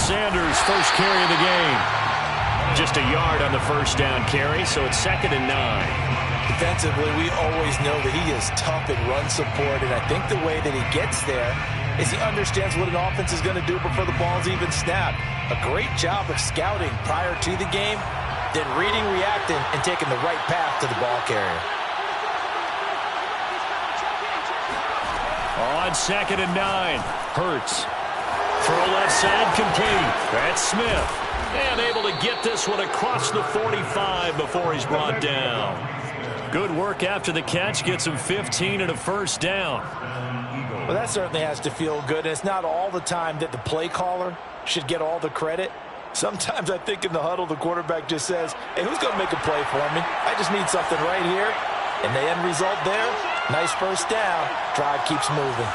Sanders' first carry of the game. Just a yard on the first down carry, so it's 2nd and 9. Defensively, we always know that he is tough in run support, and I think the way that he gets there is he understands what an offense is going to do before the ball's even snapped. A great job of scouting prior to the game, then reading, reacting, and taking the right path to the ball carrier. On 2nd and 9, Hurts. Throw left side complete. That's Smith. And able to get this one across the 45 before he's brought down. Good work after the catch. Gets him 15 and a first down. Well, that certainly has to feel good. And it's not all the time that the play caller should get all the credit. Sometimes I think in the huddle, the quarterback just says, hey, who's going to make a play for me? I just need something right here. And the end result there, nice first down. Drive keeps moving.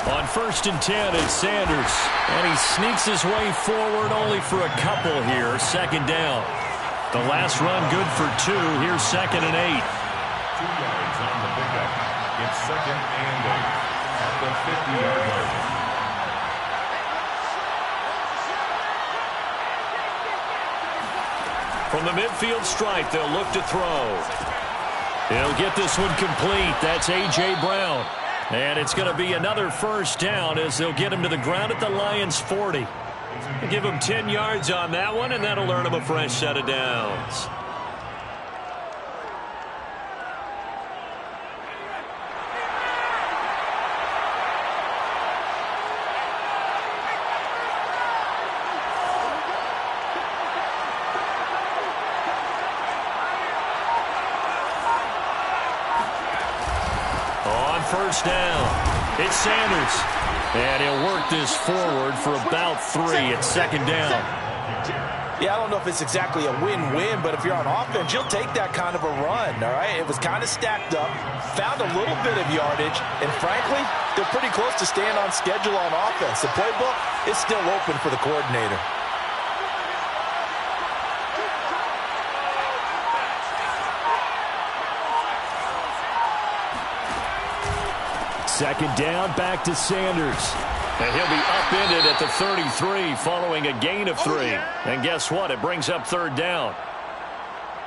On 1st and 10, it's Sanders. And he sneaks his way forward only for a couple here. 2nd down. The last run good for 2. Here's 2nd and 8. 2 yards on the pickup. It's 2nd and 8 at the 50-yard line. From the midfield stripe, they'll look to throw. He'll get this one complete. That's A.J. Brown. And it's going to be another first down as they'll get him to the ground at the Lions' 40. They'll give him 10 yards on that one, and that'll earn him a fresh set of downs. First down. It's Sanders. And he'll work this forward for about 3 at 2nd down. Yeah, I don't know if it's exactly a win-win, but if you're on offense, you'll take that kind of a run, all right? It was kind of stacked up, found a little bit of yardage, and frankly, they're pretty close to staying on schedule on offense. The playbook is still open for the coordinator. Second down, back to Sanders. And he'll be upended at the 33 following a gain of 3. And guess what? It brings up 3rd down.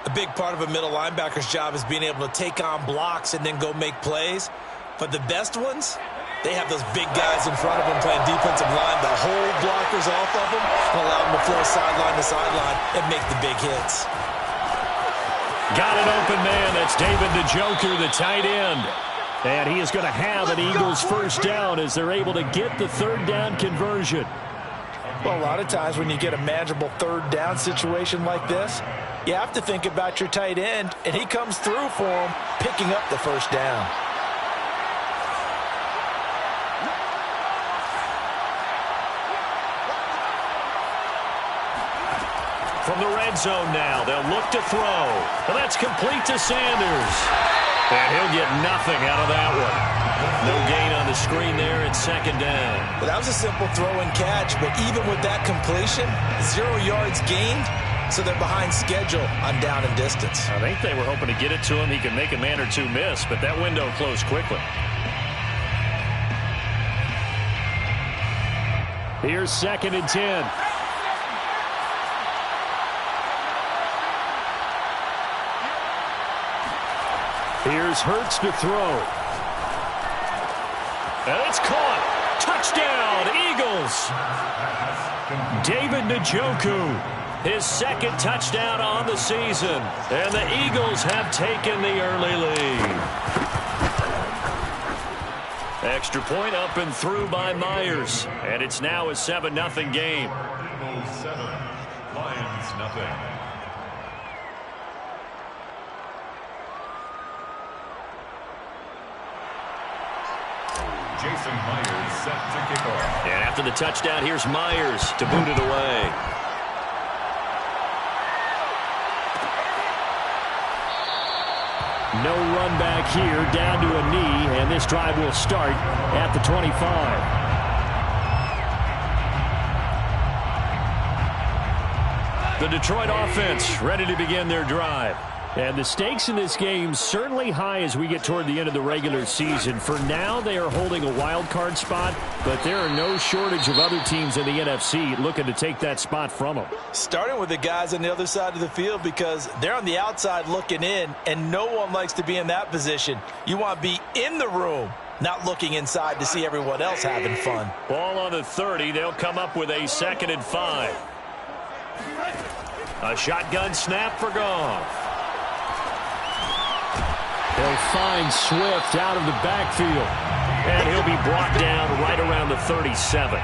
A big part of a middle linebacker's job is being able to take on blocks and then go make plays. But the best ones, they have those big guys in front of them playing defensive line. The whole blockers off of them and allow them to flow sideline to sideline and make the big hits. Got an open man. That's David Njoku, the tight end. And he is going to have an Eagles first down as they're able to get the 3rd down conversion. Well, a lot of times when you get a manageable 3rd down situation like this, you have to think about your tight end, and he comes through for him, picking up the first down. From the red zone now, they'll look to throw. Well, that's complete to Sanders. And he'll get nothing out of that one. No gain on the screen there at 2nd down. Well, that was a simple throw and catch, but even with that completion, 0 yards gained, so they're behind schedule on down and distance. I think they were hoping to get it to him. He could make a man or two miss, but that window closed quickly. Here's 2nd and 10. Here's Hurts to throw. And it's caught. Touchdown, Eagles. David Njoku, his 2nd touchdown on the season. And the Eagles have taken the early lead. Extra point up and through by Myers. And it's now a 7-0 game. Eagles 7, Lions nothing. Jason Myers set to kick off. And after the touchdown, here's Myers to boot it away. No run back here, down to a knee, and this drive will start at the 25. The Detroit offense ready to begin their drive. And the stakes in this game certainly high as we get toward the end of the regular season. For now, they are holding a wild card spot, but there are no shortage of other teams in the NFC looking to take that spot from them. Starting with the guys on the other side of the field because they're on the outside looking in, and no one likes to be in that position. You want to be in the room, not looking inside to see everyone else having fun. Ball on the 30. They'll come up with a 2nd and 5. A shotgun snap for Goff. They'll find Swift out of the backfield. And he'll be brought down right around the 37.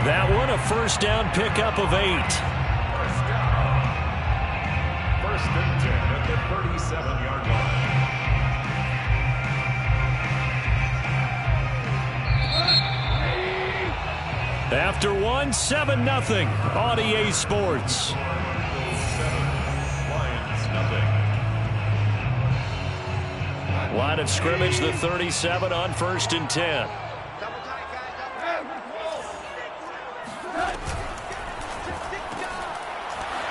That one, a first down pickup of 8. First and 10 at the 37-yard line. After one, 7-0 on EA Sports. Line of scrimmage, the 37 on 1st and 10.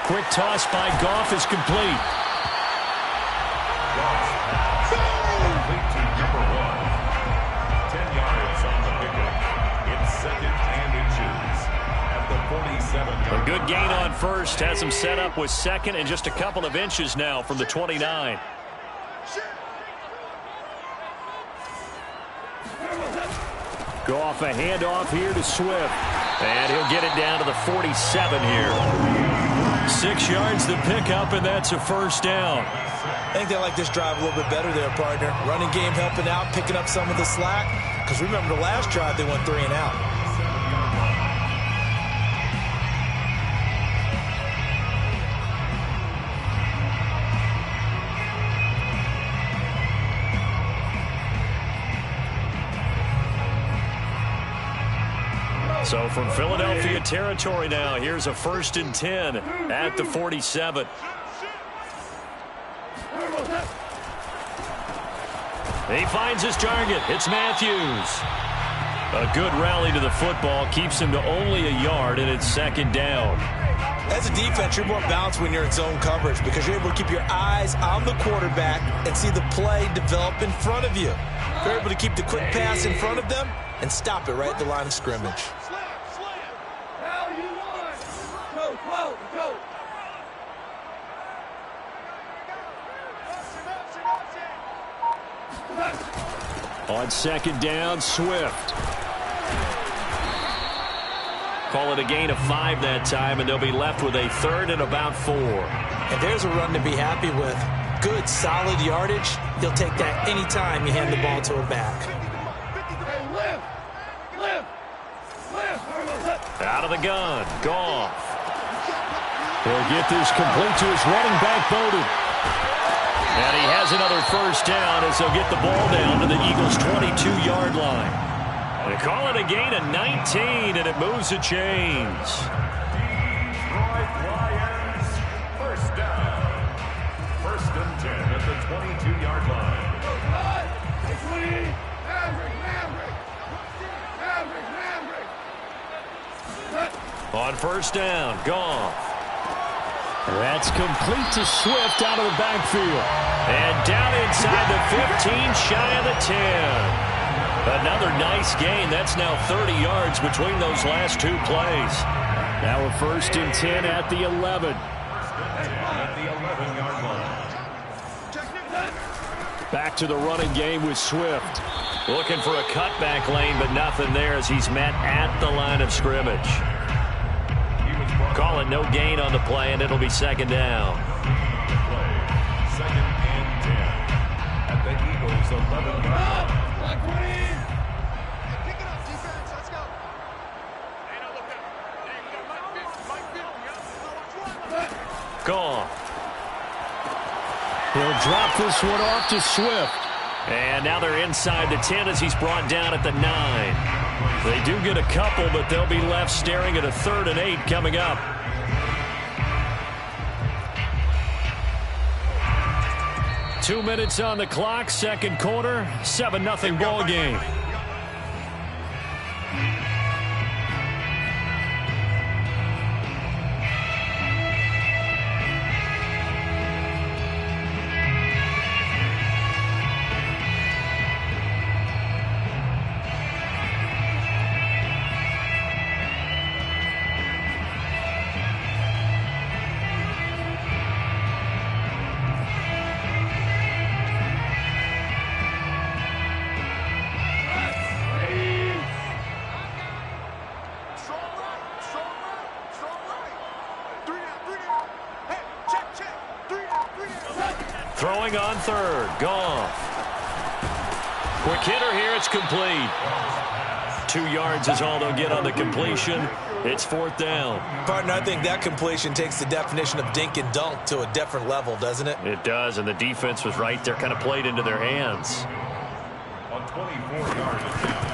Quick toss by Goff is complete. Goff's pass complete to number 1. 10 yards on the pickup. It's 2nd and inches at the 47-yard line. A good gain on first. Has him set up with 2nd and just a couple of inches now from the 29. Goff a handoff here to Swift. And he'll get it down to the 47 here. 6 yards the pickup, and that's a first down. I think they like this drive a little bit better there, partner. Running game helping out, picking up some of the slack. Because remember the last drive, they went 3 and out. So from Philadelphia territory now, here's a 1st and 10 at the 47. He finds his target. It's Matthews. A good rally to the football keeps him to only a yard, and it's 2nd down. As a defense, you're more balanced when you're in zone coverage because you're able to keep your eyes on the quarterback and see the play develop in front of you. You're able to keep the quick pass in front of them and stop it right at the line of scrimmage. On 2nd down, Swift. Call it a gain of 5 that time, and they'll be left with a 3rd and about 4. And there's a run to be happy with. Good, solid yardage. He'll take that anytime you hand the ball to a back. Out of the gun, Goff. He'll get this complete to his running back, Bowden. And he has another first down as they'll get the ball down to the Eagles' 22-yard line. They call it a gain of 19, and it moves the chains. Detroit Lions, first down. 1st and 10 at the 22-yard line. On 1st down, Goff. That's complete to Swift out of the backfield. And down inside the 15, shy of the 10. Another nice gain. That's now 30 yards between those last 2 plays. Now a 1st and 10 at the 11. At the 11-yard line. Back to the running game with Swift. Looking for a cutback lane, but nothing there as he's met at the line of scrimmage. Call it no gain on the play, and it'll be 2nd down. 2nd and 10 at the Eagles' 11-yard line. Goff. He'll drop this one off to Swift. And now they're inside the 10 as he's brought down at the 9. They do get a couple, but they'll be left staring at a 3rd and 8 coming up. Two minutes on the clock, 2nd quarter, 7-0 ball game. Throwing on third. Goff. Quick hitter here. It's complete. 2 yards is all they'll get on the completion. It's 4th down. Partner, I think that completion takes the definition of dink and dunk to a different level, doesn't it? It does, and the defense was right there, kind of played into their hands. On 24 yards attempt.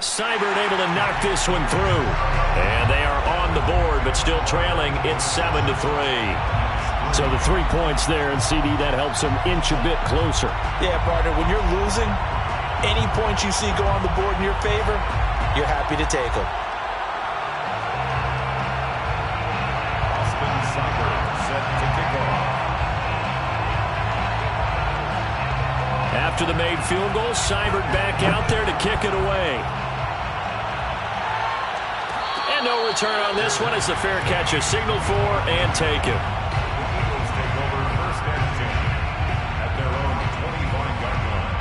Seibert able to knock this one through. And they are on the board, but still trailing. It's 7-3. So the 3 points there, and CD, that helps them inch a bit closer. Yeah, partner, when you're losing, any points you see go on the board in your favor, you're happy to take them. Austin Seibert set to kick off. After the made field goal, Seibert back out there to kick it away. And no return on this one. It's a fair catch, a signal for, and take it. The Eagles take over 1st and 10 at their own 25-yard line.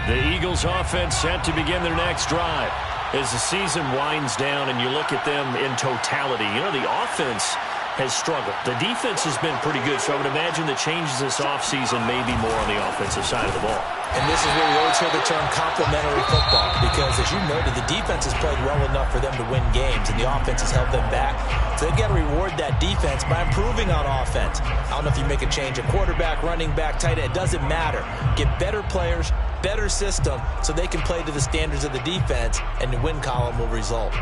The Eagles offense set to begin their next drive. As the season winds down and you look at them in totality, you know, the offense has struggled. The defense has been pretty good, so I would imagine the changes this offseason may be more on the offensive side of the ball. And this is where we always hear the term complementary football, because as you noted, the defense has played well enough for them to win games, and the offense has held them back. So they've got to reward that defense by improving on offense. I don't know if you make a change, a quarterback, running back, tight end, it doesn't matter. Get better players, better system, so they can play to the standards of the defense, and the win column will result.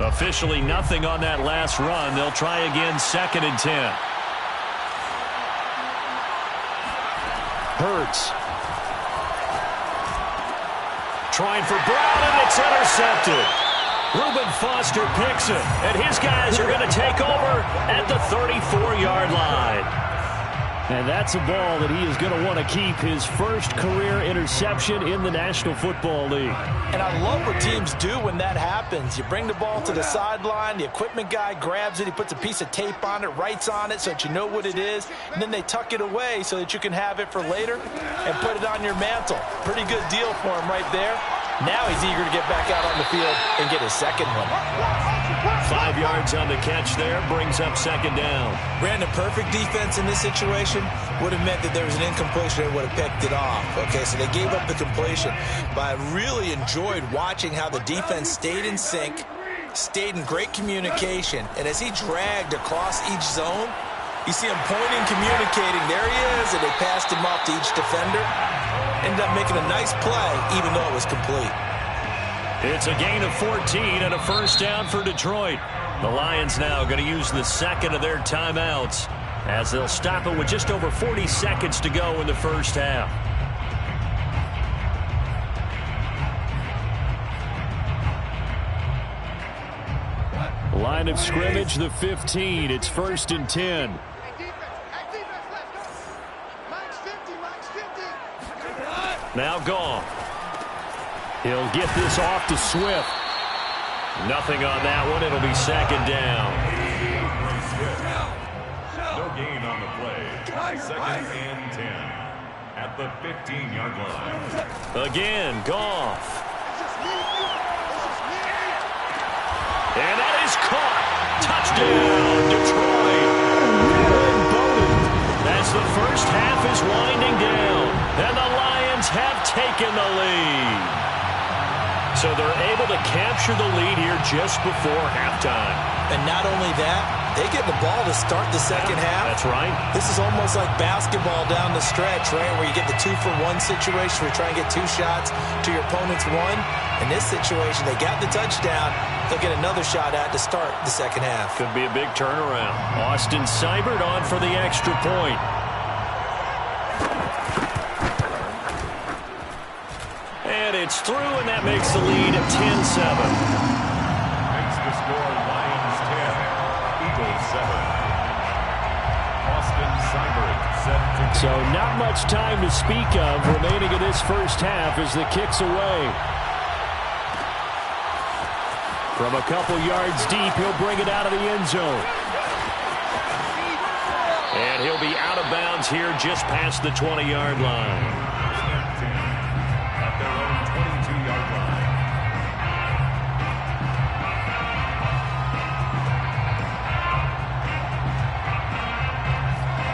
Officially nothing on that last run. They'll try again, 2nd and 10. Hurts. Trying for Brown, and it's intercepted. Reuben Foster picks it, and his guys are going to take over at the 34-yard line. And that's a ball that he is going to want to keep, his first career interception in the National Football League. And I love what teams do when that happens. You bring the ball to the sideline, the equipment guy grabs it, he puts a piece of tape on it, writes on it so that you know what it is, and then they tuck it away so that you can have it for later and put it on your mantle. Pretty good deal for him right there. Now he's eager to get back out on the field and get his second one. 5 yards on the catch there, brings up 2nd down. Brandon, perfect defense in this situation would have meant that there was an incompletion. They would have picked it off. Okay, so they gave up the completion. But I really enjoyed watching how the defense stayed in sync, stayed in great communication, and as he dragged across each zone, you see him pointing, communicating. There he is, and they passed him off to each defender. Ended up making a nice play, even though it was complete. It's a gain of 14 and a 1st down for Detroit. The Lions now going to use the 2nd of their timeouts as they'll stop it with just over 40 seconds to go in the 1st half. Line of scrimmage, the 15. It's 1st and 10. Now Goff. He'll get this off to Swift. Nothing on that one. It'll be 2nd down. No gain on the play. 2nd and 10 at the 15-yard line. Again, Goff. And that is caught. Touchdown, Detroit. As the 1st half is winding down, and the Lions have taken the lead. So they're able to capture the lead here just before halftime. And not only that, they get the ball to start the 2nd half. That's right. This is almost like basketball down the stretch, right, where you get the 2-for-1 situation where you try and get 2 shots to your opponent's 1. In this situation, they got the touchdown. They'll get another shot at to start the 2nd half. Could be a big turnaround. Austin Seibert on for the extra point. And it's through, and that makes the lead 10-7. Makes the score Lions 10, Eagles 7. Austin Seibert set to So not much time to speak of remaining in this 1st half as the kick's away. From a couple yards deep, he'll bring it out of the end zone. And And he'll be out of bounds here just past the 20-yard line. At their own 22-yard line.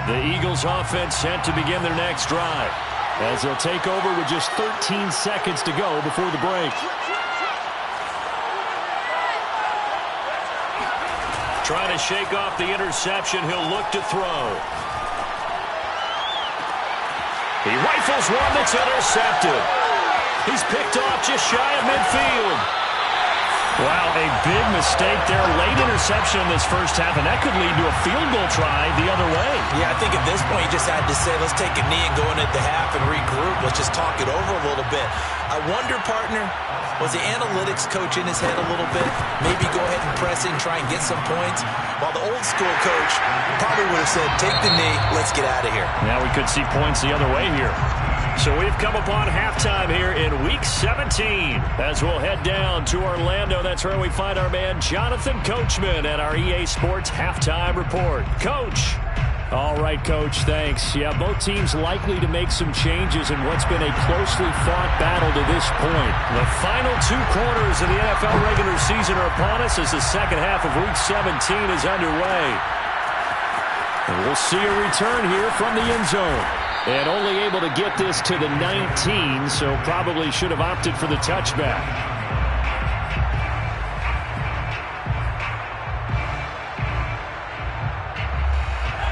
The Eagles offense set to begin their next drive as they'll take over with just 13 seconds to go before the break. Trying to shake off the interception. He'll look to throw. He rifles one that's intercepted. He's picked off just shy of midfield. Wow, a big mistake there. Late interception in this first half, and that could lead to a field goal try the other way. Yeah, I think at this point you just had to say, let's take a knee and go into the half and regroup. Let's just talk it over a little bit. I wonder, partner, was the analytics coach in his head a little bit? Maybe go ahead and press it and try and get some points? While the old school coach probably would have said, take the knee, let's get out of here. Now we could see points the other way here. So we've come upon halftime here in Week 17 as we'll head down to Orlando. That's where we find our man Jonathan Coachman at our EA Sports Halftime Report. Coach. All right, Coach, thanks. Yeah, both teams likely to make some changes in what's been a closely fought battle to this point. The final 2 quarters of the NFL regular season are upon us as the second half of Week 17 is underway. And we'll see a return here from the end zone. And only able to get this to the 19, so probably should have opted for the touchback.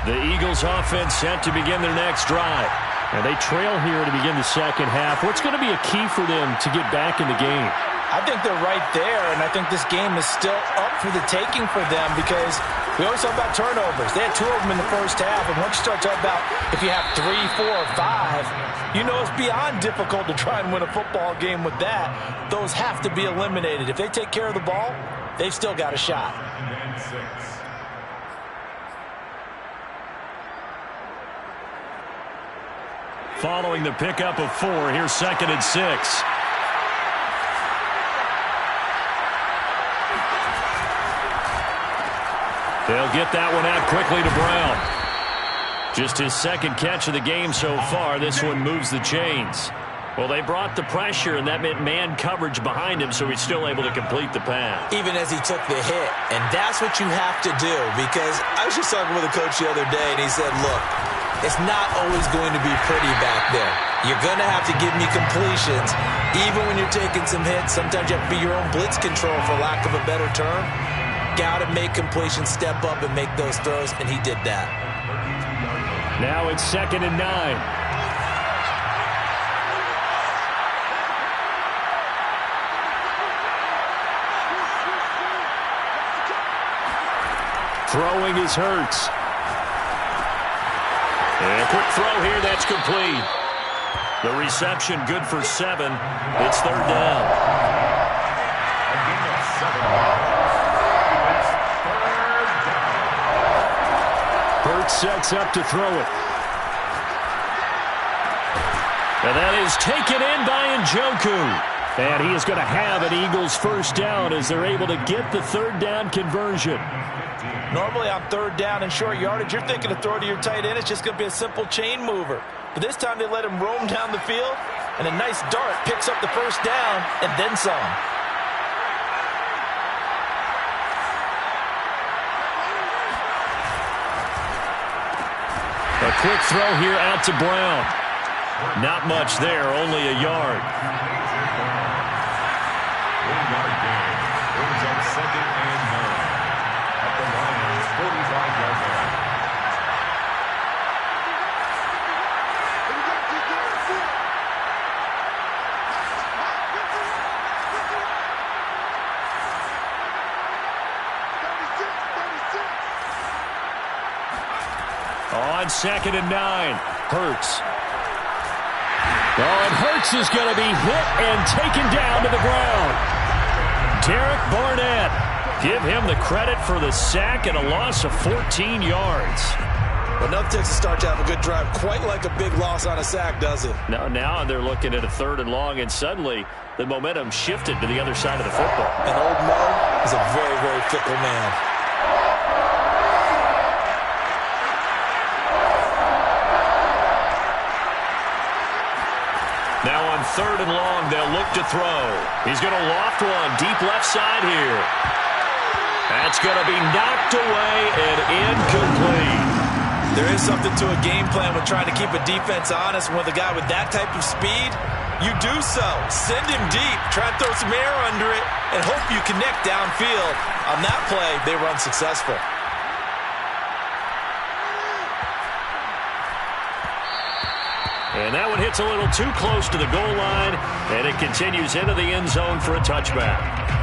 The Eagles offense set to begin their next drive. And they trail here to begin the second half. What's going to be a key for them to get back in the game? I think they're right there, and I think this game is still up for the taking for them because we always talk about turnovers. They had 2 of them in the first half, and once you start talking about if you have 3, 4, or 5, you know it's beyond difficult to try and win a football game with that. Those have to be eliminated. If they take care of the ball, they've still got a shot. Following the pickup of 4, here's 2nd and 6. They'll get that one out quickly to Brown. Just his 2nd catch of the game so far. This one moves the chains. Well, they brought the pressure, and that meant man coverage behind him, so he's still able to complete the pass. Even as he took the hit, and that's what you have to do, because I was just talking with a coach the other day, and he said, look, it's not always going to be pretty back there. You're going to have to give me completions. Even when you're taking some hits, sometimes you have to be your own blitz control, for lack of a better term. Got to make completions, step up, and make those throws, and he did that. Now it's 2nd and 9. Throwing is Hurts. And a quick throw here, that's complete. The reception good for 7. It's 3rd down. Hurts sets up to throw it. And that is taken in by Njoku. And he is going to have an Eagles first down as they're able to get the 3rd down conversion. Normally on 3rd down and short yardage, you're thinking to throw to your tight end. It's just going to be a simple chain mover. But this time they let him roam down the field, and a nice dart picks up the first down and then some. A quick throw here out to Brown. Not much there, only a yard. 1-yard gain. Brings up 2nd and 9. At the Lions' 45-yard line. On 2nd and 9, Hurts. Oh, and Hurts is going to be hit and taken down to the ground. Derek Barnett. Give him the credit for the sack and a loss of 14 yards. Well, nothing takes a start to have a good drive. Quite like a big loss on a sack, does it? Now they're looking at a 3rd and long, and suddenly the momentum shifted to the other side of the football. And old Mo is a very, very fickle man. third and long. They'll look to throw. He's going to loft one deep left side here. That's going to be knocked away and incomplete. There is something to a game plan with trying to keep a defense honest. With a guy with that type of speed, you do so. Send him deep, try and throw some air under it, and hope you connect downfield. On that play, they were unsuccessful. And that one hits a little too close to the goal line, and it continues into the end zone for a touchback.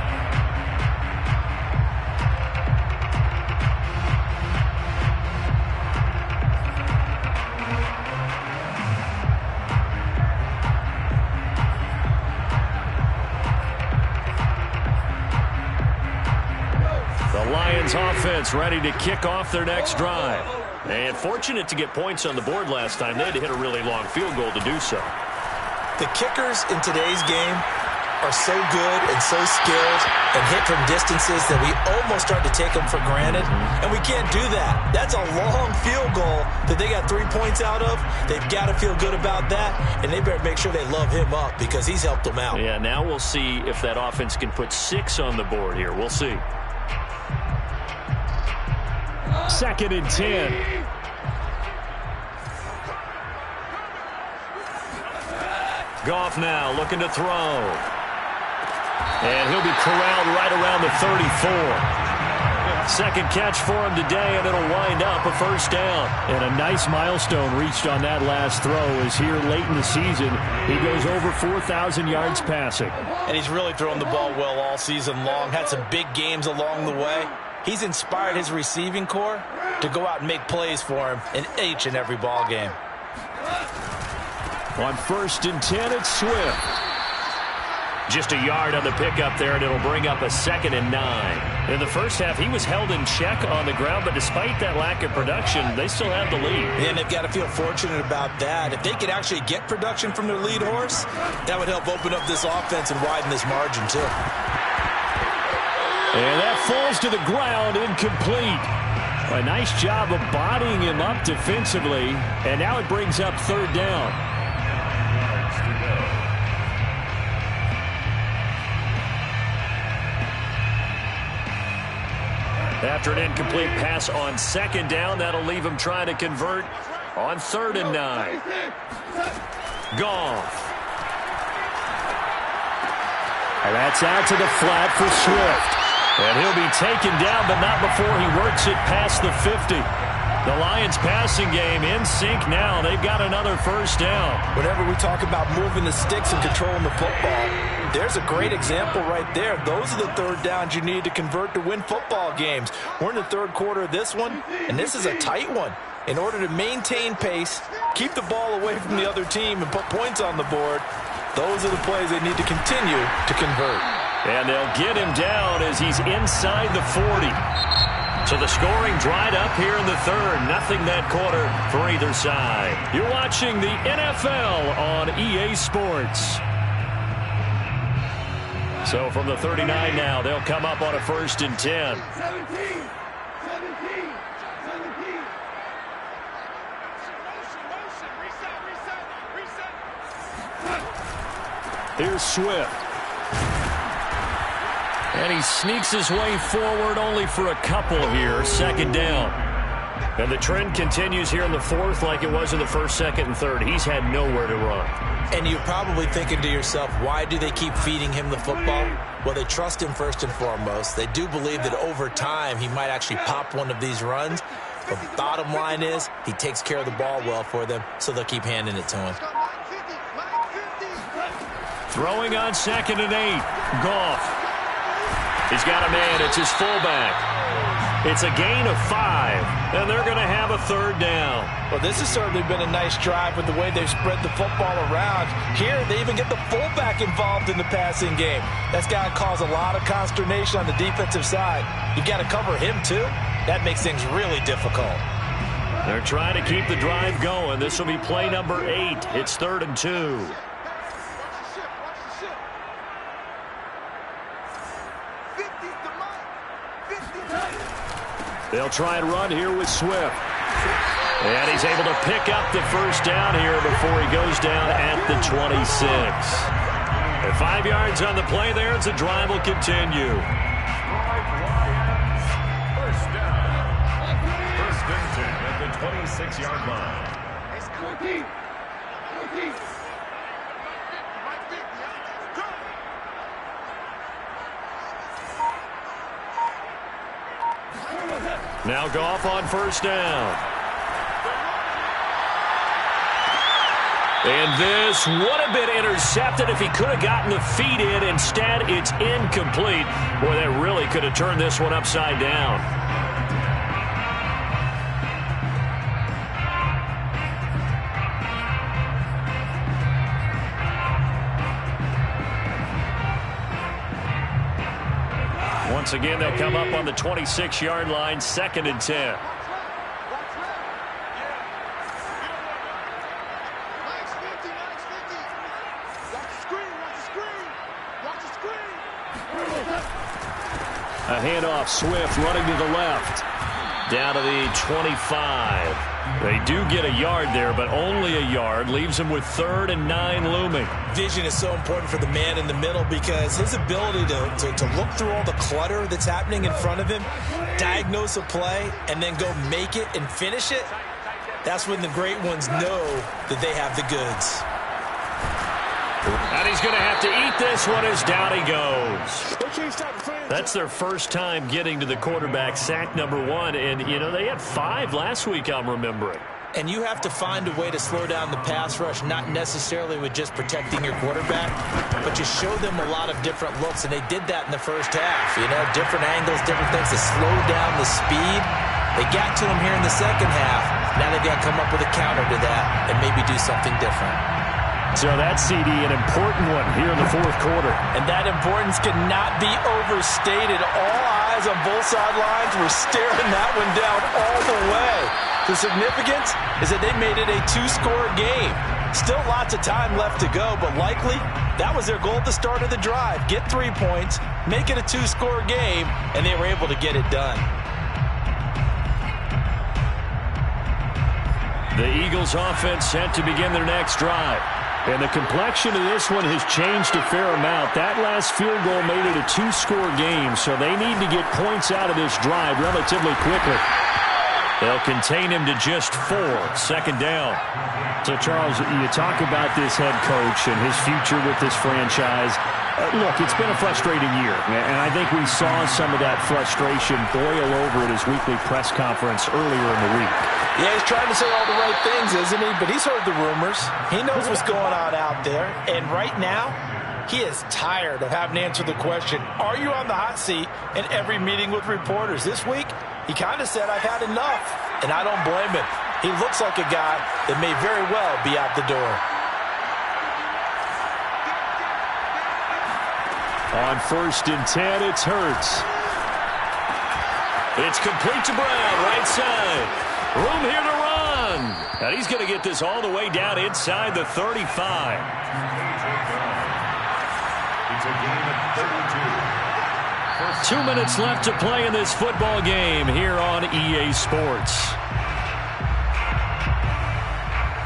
Offense ready to kick off their next drive. And fortunate to get points on the board last time. They had to hit a really long field goal to do so. The kickers in today's game are so good and so skilled and hit from distances that we almost start to take them for granted. And we can't do that. That's a long field goal that they got 3 points out of. They've got to feel good about that, and they better make sure they love him up because he's helped them out. Yeah, now we'll see if that offense can put 6 on the board here. We'll see. 2nd and 10. Goff now looking to throw. And he'll be corralled right around the 34. Second catch for him today, and it'll wind up a first down. And a nice milestone reached on that last throw as here late in the season, he goes over 4,000 yards passing. And he's really thrown the ball well all season long. Had some big games along the way. He's inspired his receiving corps to go out and make plays for him in each and every ball game. On 1st and 10, it's Swift. Just a yard on the pickup there, and it'll bring up a 2nd and 9. In the first half, he was held in check on the ground, but despite that lack of production, they still have the lead. And they've got to feel fortunate about that. If they could actually get production from their lead horse, that would help open up this offense and widen this margin, too. And that falls to the ground, incomplete. A nice job of bodying him up defensively, and now it brings up 3rd down. After an incomplete pass on 2nd down, that'll leave him trying to convert on 3rd and 9. Goff. And that's out to the flat for Swift. And he'll be taken down, but not before he works it past the 50. The Lions passing game in sync now. They've got another first down. Whenever we talk about moving the sticks and controlling the football, there's a great example right there. Those are the 3rd downs you need to convert to win football games. We're in the 3rd quarter of this one, and this is a tight one. In order to maintain pace, keep the ball away from the other team, and put points on the board, those are the plays they need to continue to convert. And they'll get him down as he's inside the 40. So the scoring dried up here in the 3rd. Nothing that quarter for either side. You're watching the NFL on EA Sports. So from the 39 now, they'll come up on a 1st and 10. 17. Here's Swift. And he sneaks his way forward only for a couple here. 2nd down. And the trend continues here in the 4th like it was in the 1st, 2nd, and 3rd. He's had nowhere to run. And you're probably thinking to yourself, why do they keep feeding him the football? Well, they trust him first and foremost. They do believe that over time he might actually pop one of these runs. But the bottom line is he takes care of the ball well for them, so they'll keep handing it to him. Throwing on 2nd and 8. Goff. He's got a man. It's his fullback. It's a gain of 5, and they're going to have a 3rd down. Well, this has certainly been a nice drive with the way they've spread the football around. Here, they even get the fullback involved in the passing game. That's got to cause a lot of consternation on the defensive side. You've got to cover him, too. That makes things really difficult. They're trying to keep the drive going. This will be play number 8. It's 3rd and 2. They'll try and run here with Swift. And he's able to pick up the first down here before he goes down at the 26. And 5 yards on the play there as the drive will continue. First down. First and 10 at the 26-yard line. Now Goff on first down. And this would have been intercepted if he could have gotten the feet in. Instead, it's incomplete. Boy, that really could have turned this one upside down. Once again, they'll come up on the 26-yard line, 2nd and 10. A handoff, Swift running to the left. Down to the 25. They do get a yard there, but only a yard. Leaves them with 3rd and 9 looming. Vision is so important for the man in the middle because his ability to look through all the clutter that's happening in front of him, diagnose a play, and then go make it and finish it, that's when the great ones know that they have the goods. And he's going to have to eat this one as down he goes. That's their first time getting to the quarterback, sack number 1. And, you know, they had 5 last week, I'm remembering. And you have to find a way to slow down the pass rush, not necessarily with just protecting your quarterback, but you show them a lot of different looks, and they did that in the first half. You know, different angles, different things to slow down the speed. They got to him here in the second half. Now they've got to come up with a counter to that and maybe do something different. So that CD, an important one here in the 4th quarter. And that importance cannot be overstated. All eyes on both sidelines were staring that one down all the way. The significance is that they made it a 2-score game. Still lots of time left to go, but likely that was their goal at the start of the drive. Get 3 points, make it a 2-score game, and they were able to get it done. The Eagles offense set to begin their next drive. And the complexion of this one has changed a fair amount. That last field goal made it a 2-score game, so they need to get points out of this drive relatively quickly. They'll contain him to just 4, 2nd down. So, Charles, you talk about this head coach and his future with this franchise. Look, it's been a frustrating year, and I think we saw some of that frustration boil over at his weekly press conference earlier in the week. Yeah, he's trying to say all the right things, isn't he? But he's heard the rumors. He knows what's going on out there. And right now, he is tired of having to answer the question, are you on the hot seat in every meeting with reporters? This week, he kind of said, I've had enough. And I don't blame him. He looks like a guy that may very well be out the door. On 1st and 10, it's Hurts. It's complete to Brown, right side. Room here to run. And he's going to get this all the way down inside the 35. It's a game at 32. 2 minutes left to play in this football game here on EA Sports.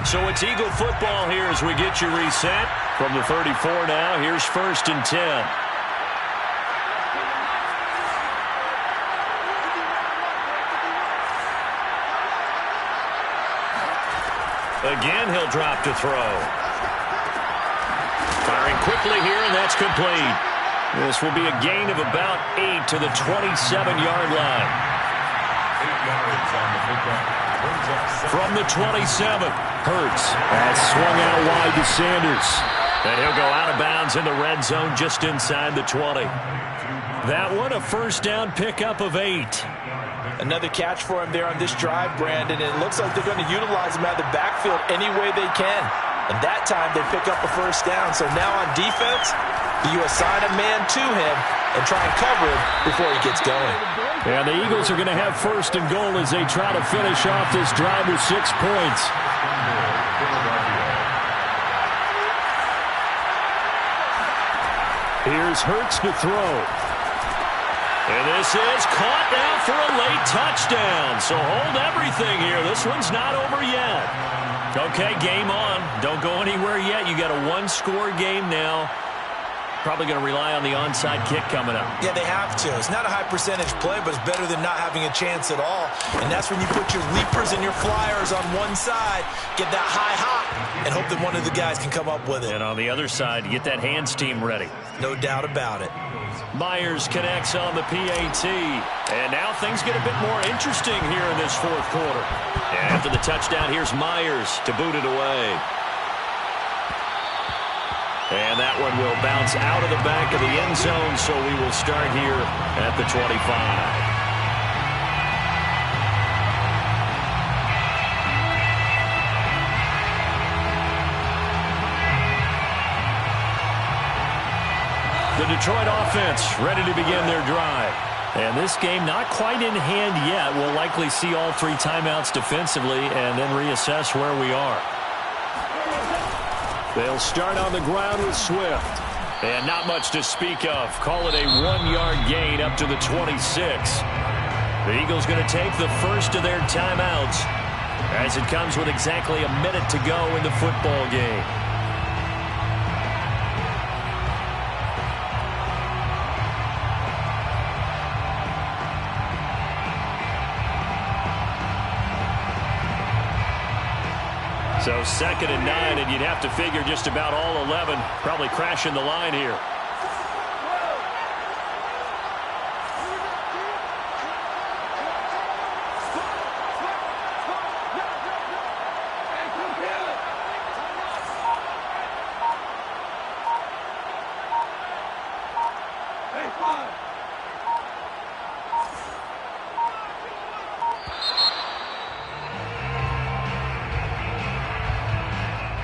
So it's Eagle football here as we get you reset. From the 34 now, here's 1st and 10. Again, he'll drop to throw. Firing quickly here, and that's complete. This will be a gain of about 8 to the 27-yard line. 8 yards on the pickup. From the 27, Hurts. That's swung out wide to Sanders. And he'll go out of bounds in the red zone just inside the 20. That one, a 1st down pickup of 8. Another catch for him there on this drive, Brandon. And it looks like they're going to utilize him out of the backfield any way they can. And that time they pick up a 1st down. So now on defense, you assign a man to him and try and cover him before he gets going. And the Eagles are going to have 1st and goal as they try to finish off this drive with 6 points. Here's Hurts to throw. And this is caught now for a late touchdown. So hold everything here. This one's not over yet. Okay, game on. Don't go anywhere yet. You got a one-score game now. Probably going to rely on the onside kick coming up. Yeah, they have to. It's not a high percentage play, but it's better than not having a chance at all. And that's when you put your leapers and your flyers on one side, get that high hop, and hope that one of the guys can come up with it. And on the other side, you get that hands team ready. No doubt about it. Myers connects on the PAT. And now things get a bit more interesting here in this fourth quarter. And after the touchdown, here's Myers to boot it away. And that one will bounce out of the back of the end zone, so we will start here at the 25. The Detroit offense ready to begin their drive. And this game not quite in hand yet. We'll likely see all three timeouts defensively and then reassess where we are. They'll start on the ground with Swift. And not much to speak of. Call it a 1-yard gain up to the 26. The Eagles going to take the first of their timeouts as it comes with exactly a minute to go in the football game. So 2nd and 9, and you'd have to figure just about all 11 probably crashing the line here.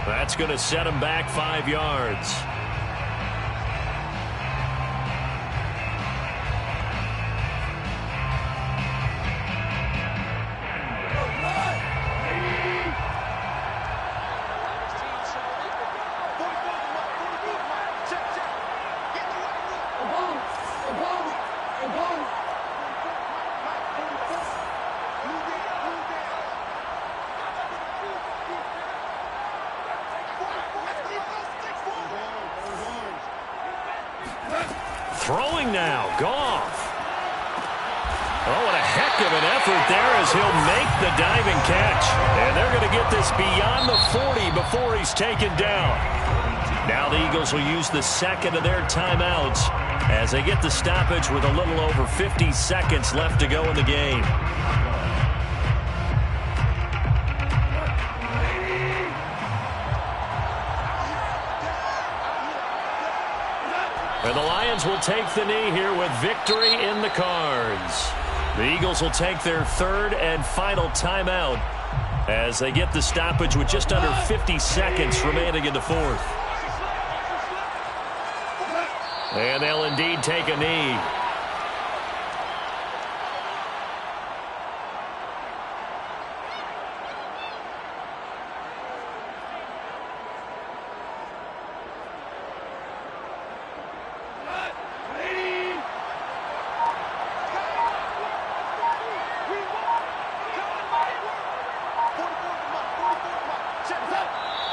That's going to set him back 5 yards. Throwing now, Goff. Oh, what a heck of an effort there as he'll make the diving catch. And they're going to get this beyond the 40 before he's taken down. Now the Eagles will use the second of their timeouts as they get the stoppage with a little over 50 seconds left to go in the game. And the Lions will take the knee here with victory in the cards. The Eagles will take their third and final timeout as they get the stoppage with just under 50 seconds remaining in the fourth. And they'll indeed take a knee.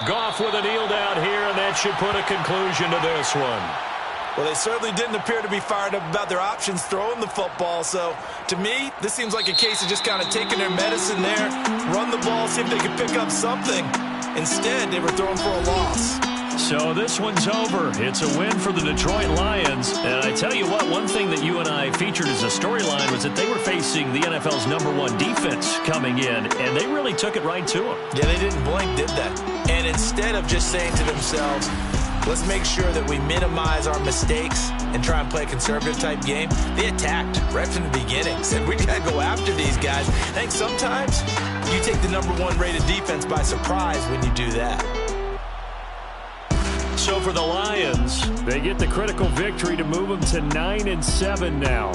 Goff with a kneel down here, and that should put a conclusion to this one. Well, they certainly didn't appear to be fired up about their options throwing the football. So, to me, this seems like a case of just kind of taking their medicine there, run the ball, see if they could pick up something. Instead, they were throwing for a loss. So this one's over. It's a win for the Detroit Lions. And I tell you what, one thing that you and I featured as a storyline was that they were facing the NFL's #1 defense coming in, and they really took it right to them. Yeah, they didn't blink, did they? And instead of just saying to themselves, let's make sure that we minimize our mistakes and try and play a conservative-type game, they attacked right from the beginning. Said, we got to go after these guys. I think sometimes you take the #1 rated defense by surprise when you do that. So for the Lions, they get the critical victory to move them to 9-7 now.